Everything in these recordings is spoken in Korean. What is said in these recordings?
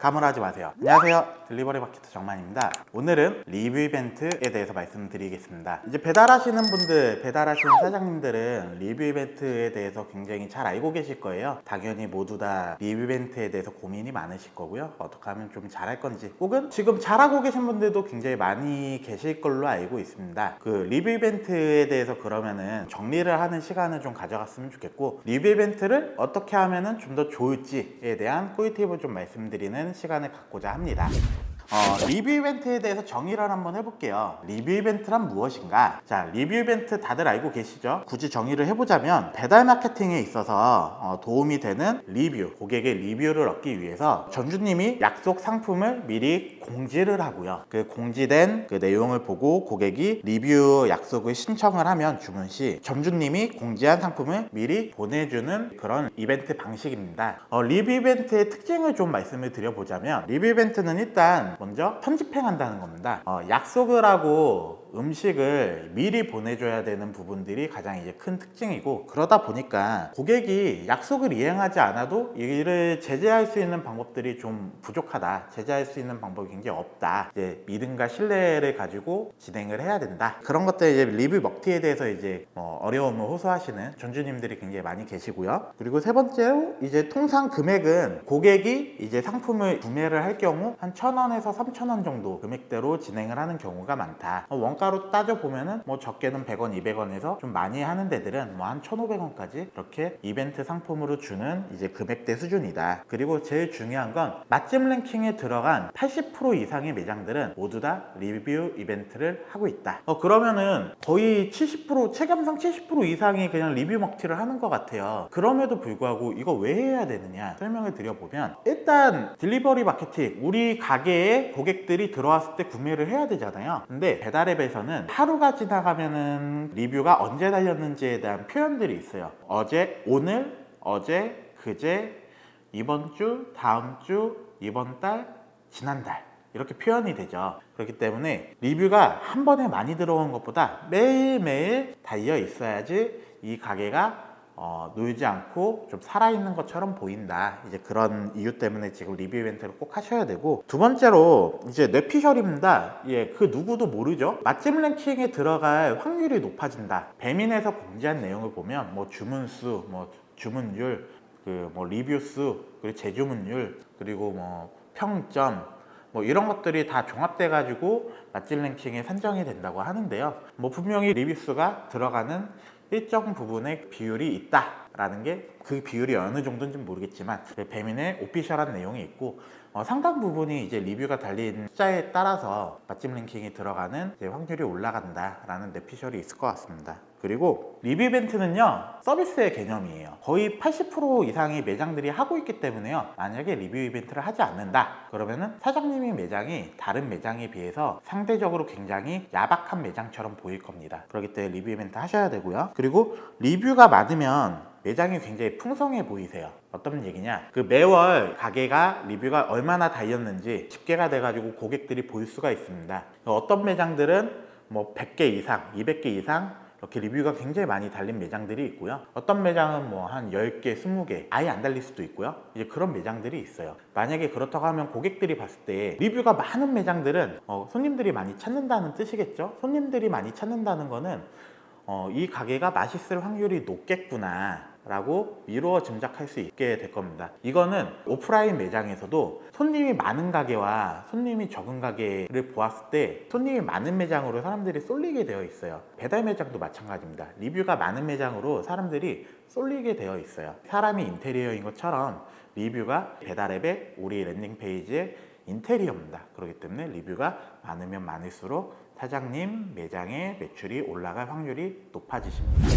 가물하지 마세요. 안녕하세요, 딜리버리 마케터 정만입니다. 오늘은 리뷰 이벤트에 대해서 말씀드리겠습니다. 이제 배달하시는 분들, 배달하시는 사장님들은 리뷰 이벤트에 대해서 굉장히 잘 알고 계실 거예요. 당연히 모두 다 리뷰 이벤트에 대해서 고민이 많으실 거고요. 어떻게 하면 좀 잘할 건지, 혹은 지금 잘하고 계신 분들도 굉장히 많이 계실 걸로 알고 있습니다. 그 리뷰 이벤트에 대해서 그러면은 정리를 하는 시간을 좀 가져갔으면 좋겠고, 리뷰 이벤트를 어떻게 하면은 좀 더 좋을지에 대한 꿀팁을 좀 말씀드리는 시간을 갖고자 합니다. 리뷰 이벤트에 대해서 정의를 한번 해볼게요. 리뷰 이벤트란 무엇인가? 자, 리뷰 이벤트 다들 알고 계시죠? 굳이 정의를 해보자면 배달 마케팅에 있어서 도움이 되는 리뷰, 고객의 리뷰를 얻기 위해서 전주님이 약속 상품을 미리 공지를 하고요. 그 공지된 그 내용을 보고 고객이 리뷰 약속을 신청을 하면 주문 시 전주님이 공지한 상품을 미리 보내주는 그런 이벤트 방식입니다. 리뷰 이벤트의 특징을 좀 말씀을 드려보자면, 리뷰 이벤트는 일단 먼저 편집행한다는 겁니다. 약속을 하고 음식을 미리 보내줘야 되는 부분들이 가장 이제 큰 특징이고, 그러다 보니까 고객이 약속을 이행하지 않아도 이를 제재할 수 있는 방법들이 좀 부족하다, 제재할 수 있는 방법이 굉장히 없다, 이제 믿음과 신뢰를 가지고 진행을 해야 된다, 그런 것들 이제 리뷰 먹튀에 대해서 이제 어려움을 호소하시는 전주님들이 굉장히 많이 계시고요. 그리고 세 번째로 이제 통상 금액은 고객이 이제 상품을 구매를 할 경우 한 1,000원에서 3,000원 정도 금액대로 진행을 하는 경우가 많다. 원가로 따져보면은 적게는 100원, 200원에서 좀 많이 하는 데들은 한 1,500원까지 이렇게 이벤트 상품으로 주는 이제 금액대 수준이다. 그리고 제일 중요한 건 맛집 랭킹에 들어간 80% 이상의 매장들은 모두 다 리뷰 이벤트를 하고 있다. 그러면은 거의 70%, 체감상 70% 이상이 그냥 리뷰 먹튀를 하는 것 같아요. 그럼에도 불구하고 이거 왜 해야 되느냐 설명을 드려보면, 일단 딜리버리 마케팅, 우리 가게에 고객들이 들어왔을 때 구매를 해야 되잖아요. 근데 배달앱에서는 하루가 지나가면은 리뷰가 언제 달렸는지에 대한 표현들이 있어요. 어제, 오늘, 어제, 그제, 이번 주, 다음 주, 이번 달, 지난달, 이렇게 표현이 되죠. 그렇기 때문에 리뷰가 한 번에 많이 들어온 것보다 매일매일 달려 있어야지 이 가게가 놀지 않고 좀 살아있는 것처럼 보인다. 이제 그런 이유 때문에 지금 리뷰 이벤트를 꼭 하셔야 되고, 두 번째로 이제 뇌피셜입니다. 그 누구도 모르죠. 맛집 랭킹에 들어갈 확률이 높아진다. 배민에서 공지한 내용을 보면 주문수, 주문율, 리뷰수, 그리고 재주문율, 그리고 평점, 이런 것들이 다 종합돼 가지고 맛집 랭킹에 산정이 된다고 하는데요. 분명히 리뷰수가 들어가는 일정 부분의 비율이 있다라는 게, 그 비율이 어느 정도인지 모르겠지만 배민의 오피셜한 내용이 있고, 상당 부분이 이제 리뷰가 달린 숫자에 따라서 맛집 랭킹이 들어가는 이제 확률이 올라간다라는 뇌피셜이 있을 것 같습니다. 그리고 리뷰 이벤트는요, 서비스의 개념이에요. 거의 80% 이상의 매장들이 하고 있기 때문에요, 만약에 리뷰 이벤트를 하지 않는다 그러면은 사장님의 매장이 다른 매장에 비해서 상대적으로 굉장히 야박한 매장처럼 보일 겁니다. 그렇기 때문에 리뷰 이벤트 하셔야 되고요. 그리고 리뷰가 많으면 매장이 굉장히 풍성해 보이세요. 어떤 얘기냐, 매월 가게가 리뷰가 얼마나 달렸는지 집계가 돼가지고 고객들이 볼 수가 있습니다. 어떤 매장들은 100개 이상, 200개 이상 이렇게 리뷰가 굉장히 많이 달린 매장들이 있고요. 어떤 매장은 한 10개, 20개 아예 안 달릴 수도 있고요. 이제 그런 매장들이 있어요. 만약에 그렇다고 하면 고객들이 봤을 때 리뷰가 많은 매장들은 손님들이 많이 찾는다는 뜻이겠죠. 손님들이 많이 찾는다는 거는 이 가게가 맛있을 확률이 높겠구나 라고 미루어 짐작할 수 있게 될 겁니다. 이거는 오프라인 매장에서도 손님이 많은 가게와 손님이 적은 가게를 보았을 때 손님이 많은 매장으로 사람들이 쏠리게 되어 있어요. 배달 매장도 마찬가지입니다. 리뷰가 많은 매장으로 사람들이 쏠리게 되어 있어요. 사람이 인테리어인 것처럼 리뷰가 배달앱의 우리 랜딩 페이지의 인테리어입니다. 그렇기 때문에 리뷰가 많으면 많을수록 사장님 매장의 매출이 올라갈 확률이 높아지십니다.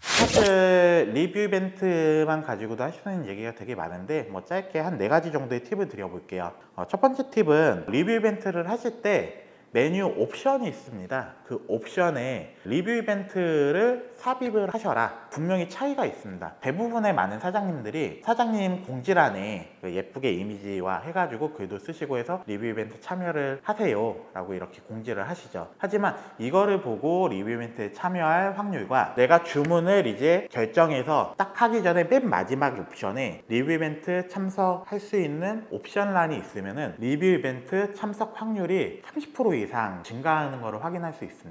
사실 리뷰 이벤트만 가지고도 할 수 있는 얘기가 되게 많은데 짧게 한 4가지 정도의 팁을 드려볼게요. 첫 번째 팁은 리뷰 이벤트를 하실 때 메뉴 옵션이 있습니다. 그 옵션에 리뷰 이벤트를 삽입을 하셔라. 분명히 차이가 있습니다. 대부분의 많은 사장님들이 사장님 공지란에 예쁘게 이미지화 해가지고 글도 쓰시고 해서 리뷰 이벤트 참여를 하세요 라고 이렇게 공지를 하시죠. 하지만 이거를 보고 리뷰 이벤트에 참여할 확률과 내가 주문을 이제 결정해서 딱 하기 전에 맨 마지막 옵션에 리뷰 이벤트 참석할 수 있는 옵션란이 있으면은 리뷰 이벤트 참석 확률이 30% 이상 증가하는 것을 확인할 수 있습니다.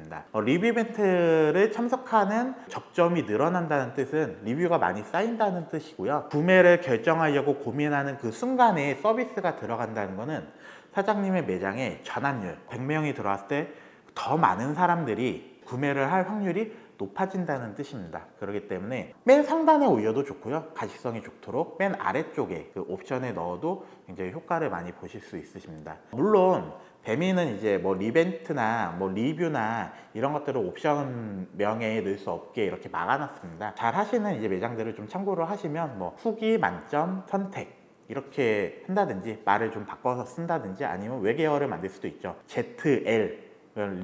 리뷰 이벤트를 참석하는 접점이 늘어난다는 뜻은 리뷰가 많이 쌓인다는 뜻이고요. 구매를 결정하려고 고민하는 그 순간에 서비스가 들어간다는 것은 사장님의 매장에 전환율 100명이 들어왔을 때 더 많은 사람들이 구매를 할 확률이 높아진다는 뜻입니다. 그렇기 때문에 맨 상단에 올려도 좋고요. 가시성이 좋도록 맨 아래쪽에 그 옵션에 넣어도 굉장히 효과를 많이 보실 수 있으십니다. 물론 배민은 이제 뭐 리벤트나 뭐 리뷰나 이런 것들을 옵션 명에 넣을 수 없게 이렇게 막아놨습니다. 잘 하시는 이제 매장들을 좀 참고를 하시면 뭐 후기 만점 선택 이렇게 한다든지 말을 좀 바꿔서 쓴다든지 아니면 외계어를 만들 수도 있죠. ZL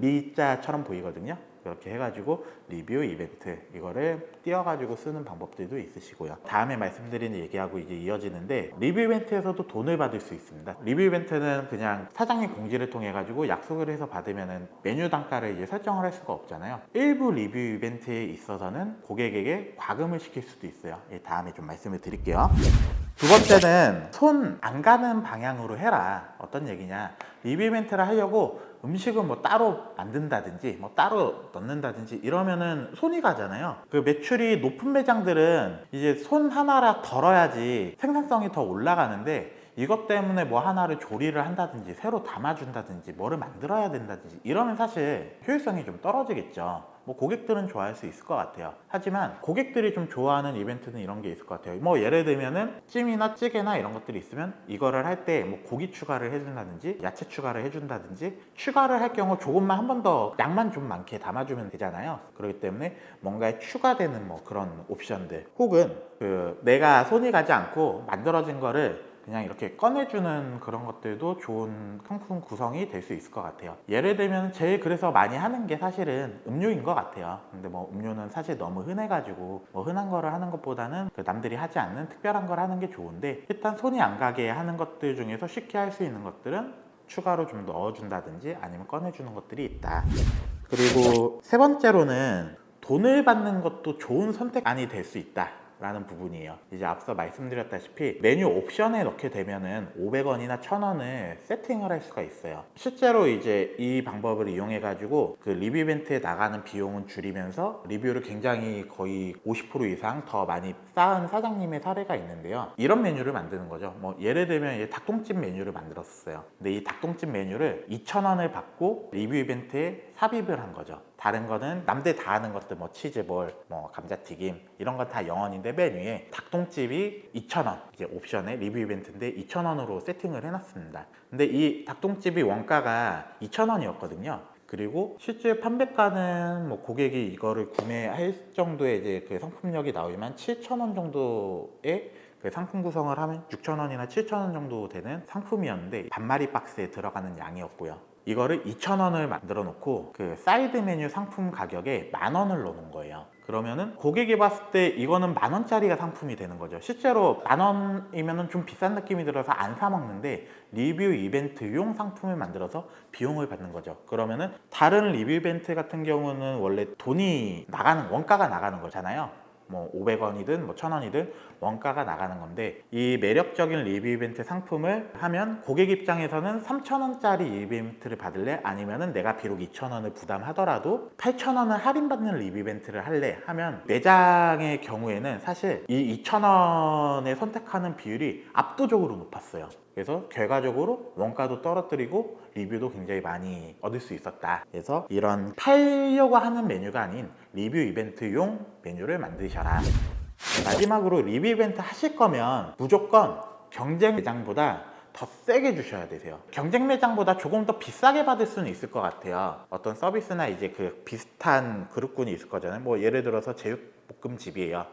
리자처럼 보이거든요. 그렇게 해가지고 리뷰 이벤트 이거를 띄워가지고 쓰는 방법들도 있으시고요. 다음에 말씀드리는 얘기하고 이제 이어지는데 리뷰 이벤트에서도 돈을 받을 수 있습니다. 리뷰 이벤트는 그냥 사장님 공지를 통해 가지고 약속을 해서 받으면은 메뉴 단가를 이제 설정을 할 수가 없잖아요. 일부 리뷰 이벤트에 있어서는 고객에게 과금을 시킬 수도 있어요. 다음에 좀 말씀을 드릴게요. 두 번째는 손 안 가는 방향으로 해라. 어떤 얘기냐, 리뷰 이벤트를 하려고 음식을 뭐 따로 만든다든지 뭐 따로 넣는다든지 이러면은 손이 가잖아요. 그 매출이 높은 매장들은 이제 손 하나라 덜어야지 생산성이 더 올라가는데 이것 때문에 뭐 하나를 조리를 한다든지 새로 담아준다든지 뭐를 만들어야 된다든지 이러면 사실 효율성이 좀 떨어지겠죠. 뭐 고객들은 좋아할 수 있을 것 같아요. 하지만 고객들이 좀 좋아하는 이벤트는 이런 게 있을 것 같아요. 뭐 예를 들면은 찜이나 찌개나 이런 것들이 있으면 이거를 할 때 뭐 고기 추가를 해준다든지 야채 추가를 해준다든지 추가를 할 경우 조금만 한 번 더 양만 좀 많게 담아주면 되잖아요. 그렇기 때문에 뭔가에 추가되는 뭐 그런 옵션들 혹은 그 내가 손이 가지 않고 만들어진 거를 그냥 이렇게 꺼내주는 그런 것들도 좋은 상품 구성이 될 수 있을 것 같아요. 예를 들면 제일 그래서 많이 하는 게 사실은 음료인 것 같아요. 근데 뭐 음료는 사실 너무 흔해가지고 뭐 흔한 거를 하는 것보다는 그 남들이 하지 않는 특별한 걸 하는 게 좋은데 일단 손이 안 가게 하는 것들 중에서 쉽게 할 수 있는 것들은 추가로 좀 넣어준다든지 아니면 꺼내주는 것들이 있다. 그리고 세 번째로는 돈을 받는 것도 좋은 선택안이 될 수 있다 라는 부분이에요. 이제 앞서 말씀드렸다시피 메뉴 옵션에 넣게 되면은 500원이나 1000원을 세팅을 할 수가 있어요. 실제로 이제 이 방법을 이용해 가지고 그 리뷰 이벤트에 나가는 비용은 줄이면서 리뷰를 굉장히 거의 50% 이상 더 많이 쌓은 사장님의 사례가 있는데요. 이런 메뉴를 만드는 거죠. 뭐 예를 들면 닭똥집 메뉴를 만들었어요. 근데 이 닭똥집 메뉴를 2,000원을 받고 리뷰 이벤트에 삽입을 한 거죠. 다른 거는 남들 다 하는 것들 뭐 치즈볼, 뭐 감자튀김 이런 건 다 0원인데 맨 위에 닭똥집이 2,000원 이제 옵션에 리뷰 이벤트인데 2,000원으로 세팅을 해놨습니다. 근데 이 닭똥집이 원가가 2,000원이었거든요. 그리고 실제 판매가는 뭐 고객이 이거를 구매할 정도의 이제 그 상품력이 나오지만 7,000원 정도의 그 상품 구성을 하면 6,000원이나 7,000원 정도 되는 상품이었는데 반마리 박스에 들어가는 양이었고요. 이거를 2,000원을 만들어 놓고 그 사이드 메뉴 상품 가격에 10,000원을 넣는 거예요. 그러면은 고객이 봤을 때 이거는 10,000원짜리가 상품이 되는 거죠. 실제로 10,000원이면은 좀 비싼 느낌이 들어서 안 사 먹는데 리뷰 이벤트용 상품을 만들어서 비용을 받는 거죠. 그러면은 다른 리뷰 이벤트 같은 경우는 원래 돈이 나가는 원가가 나가는 거잖아요. 뭐 500원이든 뭐 1,000원이든 원가가 나가는 건데 이 매력적인 리뷰 이벤트 상품을 하면 고객 입장에서는 3,000원짜리 리뷰 이벤트를 받을래? 아니면은 내가 비록 2,000원을 부담하더라도 8,000원을 할인받는 리뷰 이벤트를 할래? 하면 매장의 경우에는 사실 이 2,000원에 선택하는 비율이 압도적으로 높았어요. 그래서 결과적으로 원가도 떨어뜨리고 리뷰도 굉장히 많이 얻을 수 있었다. 그래서 이런 팔려고 하는 메뉴가 아닌 리뷰 이벤트용 메뉴를 만드셔라. 마지막으로 리뷰 이벤트 하실 거면 무조건 경쟁 매장보다 더 세게 주셔야 되세요. 경쟁 매장보다 조금 더 비싸게 받을 수는 있을 것 같아요. 어떤 서비스나 이제 그 비슷한 그룹군이 있을 거잖아요. 뭐 예를 들어서 제육볶음집이에요.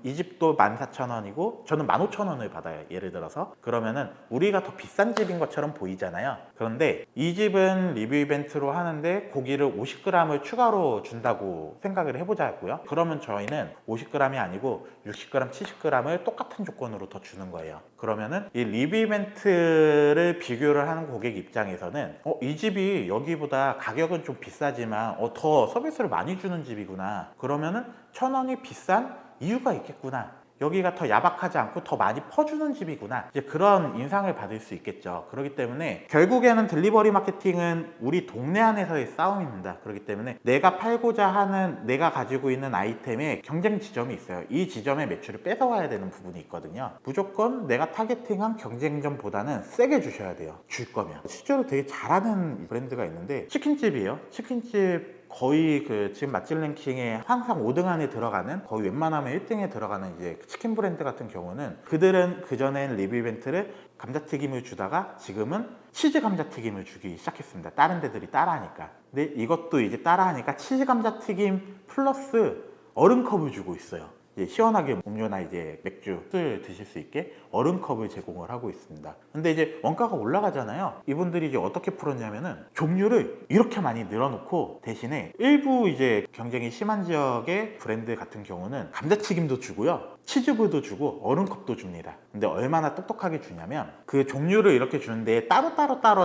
이 집도 14,000원이고 저는 15,000원을 받아요. 예를 들어서 그러면은 우리가 더 비싼 집인 것처럼 보이잖아요. 그런데 이 집은 리뷰 이벤트로 하는데 고기를 50g을 추가로 준다고 생각을 해보자고요. 그러면 저희는 50g이 아니고 60g, 70g을 똑같은 조건으로 더 주는 거예요. 그러면은 이 리뷰 이벤트를 비교를 하는 고객 입장에서는 이 집이 여기보다 가격은 좀 비싸지만 더 서비스를 많이 주는 집이구나. 그러면은 1,000원이 비싼 이유가 있겠구나. 여기가 더 야박하지 않고 더 많이 퍼주는 집이구나. 이제 그런 인상을 받을 수 있겠죠. 그렇기 때문에 결국에는 딜리버리 마케팅은 우리 동네 안에서의 싸움입니다. 그렇기 때문에 내가 팔고자 하는, 내가 가지고 있는 아이템에 경쟁 지점이 있어요. 이 지점의 매출을 뺏어와야 되는 부분이 있거든요. 무조건 내가 타겟팅한 경쟁점보다는 세게 주셔야 돼요. 줄 거면. 실제로 되게 잘하는 브랜드가 있는데 치킨집이에요. 치킨집 거의 지금 맛집 랭킹에 항상 5등 안에 들어가는, 거의 웬만하면 1등에 들어가는 이제 치킨 브랜드 같은 경우는, 그들은 그전엔 리뷰 이벤트를 감자튀김을 주다가 지금은 치즈 감자튀김을 주기 시작했습니다. 다른 데들이 따라하니까. 근데 이것도 이제 따라하니까 치즈 감자튀김 플러스 얼음컵을 주고 있어요. 이제 시원하게 음료나 이제 맥주, 술 드실 수 있게 얼음컵을 제공을 하고 있습니다. 근데 이제 원가가 올라가잖아요. 이분들이 이제 어떻게 풀었냐면은 종류를 이렇게 많이 늘어놓고 대신에 일부 이제 경쟁이 심한 지역의 브랜드 같은 경우는 감자튀김도 주고요, 치즈볼도 주고 얼음컵도 줍니다. 근데 얼마나 똑똑하게 주냐면 그 종류를 이렇게 주는데 따로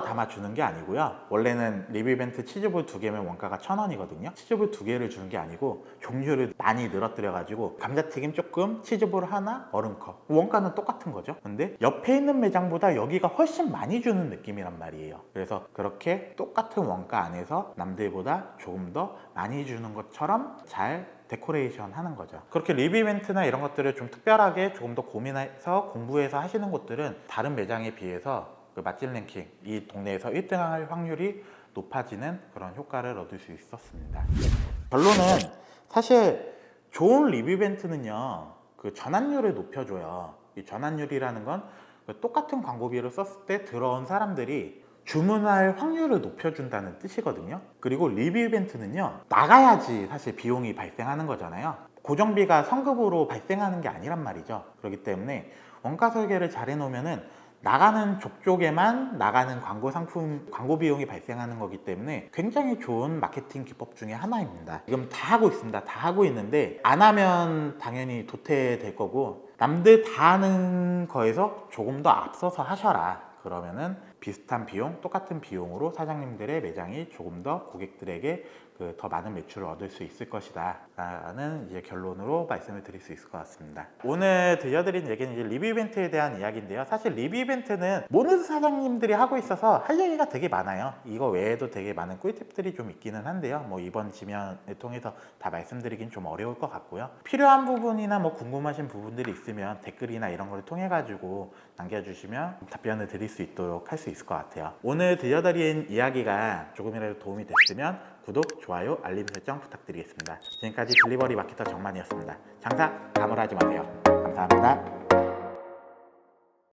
담아주는 게 아니고요. 원래는 리뷰 이벤트 치즈볼 2개면 원가가 1,000원이거든요. 치즈볼 2개를 주는 게 아니고 종류를 많이 늘어뜨려 가지고 감자튀김 조금, 치즈볼 하나, 얼음컵, 원가는 똑같은 거죠. 근데 옆에 있는 매장보다 여기가 훨씬 많이 주는 느낌이란 말이에요. 그래서 그렇게 똑같은 원가 안에서 남들보다 조금 더 많이 주는 것처럼 잘 데코레이션 하는 거죠. 그렇게 리뷰 이벤트나 이런 것들을 좀 특별하게 조금 더 고민해서 공부해서 하시는 곳들은 다른 매장에 비해서 그 맛집 랭킹, 이 동네에서 1등 할 확률이 높아지는 그런 효과를 얻을 수 있었습니다. 결론은 사실 좋은 리뷰 이벤트는요, 그 전환율을 높여줘요. 이 전환율이라는 건 똑같은 광고비를 썼을 때 들어온 사람들이 주문할 확률을 높여준다는 뜻이거든요. 그리고 리뷰 이벤트는요, 나가야지 사실 비용이 발생하는 거잖아요. 고정비가 성급으로 발생하는 게 아니란 말이죠. 그렇기 때문에 원가 설계를 잘 해놓으면은 나가는 족족에만 나가는 광고 상품, 광고 비용이 발생하는 거기 때문에 굉장히 좋은 마케팅 기법 중에 하나입니다. 지금 다 하고 있습니다. 다 하고 있는데 안 하면 당연히 도태될 거고, 남들 다 하는 거에서 조금 더 앞서서 하셔라. 그러면은 비슷한 비용, 똑같은 비용으로 사장님들의 매장이 조금 더 고객들에게 더 많은 매출을 얻을 수 있을 것이다 라는 이제 결론으로 말씀을 드릴 수 있을 것 같습니다. 오늘 들려드린 얘기는 이제 리뷰 이벤트에 대한 이야기인데요. 사실 리뷰 이벤트는 모든 사장님들이 하고 있어서 할 얘기가 되게 많아요. 이거 외에도 되게 많은 꿀팁들이 좀 있기는 한데요. 뭐 이번 지면을 통해서 다 말씀드리긴 좀 어려울 것 같고요. 필요한 부분이나 뭐 궁금하신 부분들이 있으면 댓글이나 이런 걸 통해 가지고 남겨주시면 답변을 드릴 수 있도록 할 수 있을 것 같아요. 오늘 들려드린 이야기가 조금이라도 도움이 됐으면 구독, 좋아요, 알림 설정 부탁드리겠습니다. 지금까지 딜리버리 마케터 정만이었습니다. 장사 가물하지 마세요. 감사합니다.